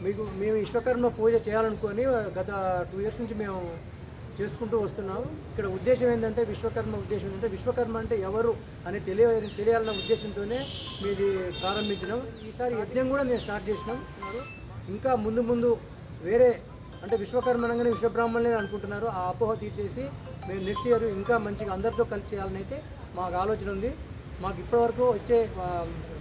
మీకు మేము విశ్వకర్మ పూజ చేయాలనుకొని గత 2 years నుంచి మేము చేసుకుంటూ వస్తున్నాం. ఇక్కడ ఉద్దేశం ఏంటంటే విశ్వకర్మ ఉద్దేశం ఏంటంటే విశ్వకర్మ అంటే ఎవరు అని తెలియాలన్న ఉద్దేశంతోనే మీది ప్రారంభించడం. ఈసారి యజ్ఞం కూడా మేము స్టార్ట్ చేసినాం. ఇంకా ముందు వేరే అంటే విశ్వకర్మ అనగానే విశ్వబ్రాహ్మణులే అనుకుంటున్నారు. ఆ అపోహ తీసేసి మేము నెక్స్ట్ ఇయర్ ఇంకా మంచిగా అందరితో కలిసి చేయాలని అయితే మాకు ఆలోచన ఉంది. మాకు ఇప్పటివరకు వచ్చే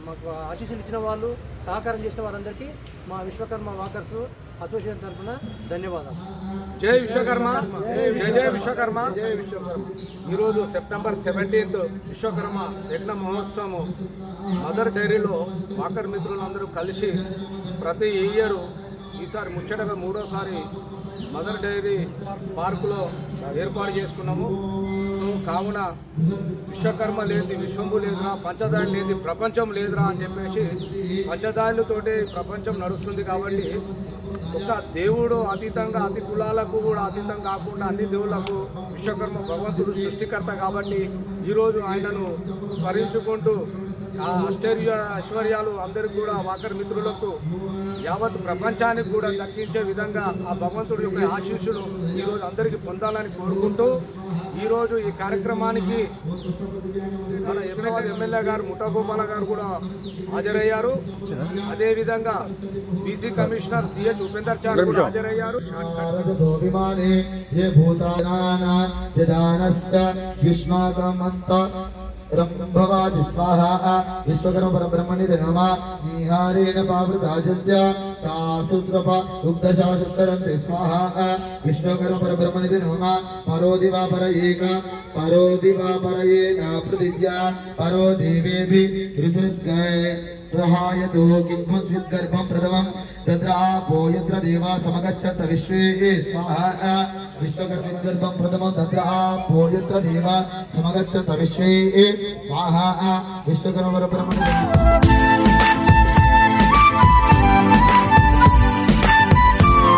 మాకు ఆశీస్సులు ఇచ్చిన వాళ్ళు, సహకారం చేసిన వారందరికీ మా విశ్వకర్మ వాకర్స్ అసోసియేషన్ తరఫున ధన్యవాదాలు. జై విశ్వకర్మ, జై విశ్వకర్మ. ఈరోజు సెప్టెంబర్ 17th విశ్వకర్మ యజ్ఞ మహోత్సవం మదర్ డైరీలో వాకర్ మిత్రులందరూ కలిసి ప్రతి ఇయర్ ఈసారి ముచ్చటగా 3వసారి మదర్ డైరీ పార్కులో ఏర్పాటు చేసుకున్నాము. సో కావున విశ్వకర్మ లేని విశ్వంబు లేదురా, పంచదారి లేని ప్రపంచం లేదురా అని చెప్పేసి పంచదారులతోటి ప్రపంచం నడుస్తుంది. కాబట్టి ఒక దేవుడు అతీతంగా అతి కులాలకు కూడా అతీతం కాకుండా అన్ని దేవుళ్లకు విశ్వకర్మ భగవంతుడు సృష్టికర్త. కాబట్టి ఈరోజు ఆయనను స్మరించుకుంటూ ఆ ఐశ్వర్యాలు అందరికీ కూడా వాకర్ మిత్రులకు యావత్ ప్రపంచానికి కూడా దక్కించే విధంగా ఆ భగవంతుడి యొక్క ఆశీస్సులు ఈరోజు అందరికీ పొందాలని కోరుకుంటూ ఈరోజు ఈ కార్యక్రమానికి మన ఎమ్మెల్యే గారు ముఠాగోపాల గారు కూడా హాజరయ్యారు. అదేవిధంగా బీసీ కమిషనర్ సిహెచ్ ఉపేందర్ చార్ కూడా హాజరయ్యారు. రంభవాది స్వాహా విశ్వకర్మ పరబ్రహ్మణి నమః నిహారేణ పావృతాజత్య సాసుద్రప ఉగ్ధశాస్త్రంతే స్వాహా విశ్వకర్మ పరబ్రహ్మణి నమః పరోదివా పరయేన పృథివ్యా పరో దేవేభి ఋషుర్గయ प्रहायतो किंभस्विद्गर्भं प्रथमं तत्र आपो यत्र देवा समगच्छन्त विश्वे स्वाहा विश्वगर्भं प्रथमं तत्र आपो यत्र देवा समगच्छन्त विश्वे स्वाहा विश्वकर्म परब्रह्मणे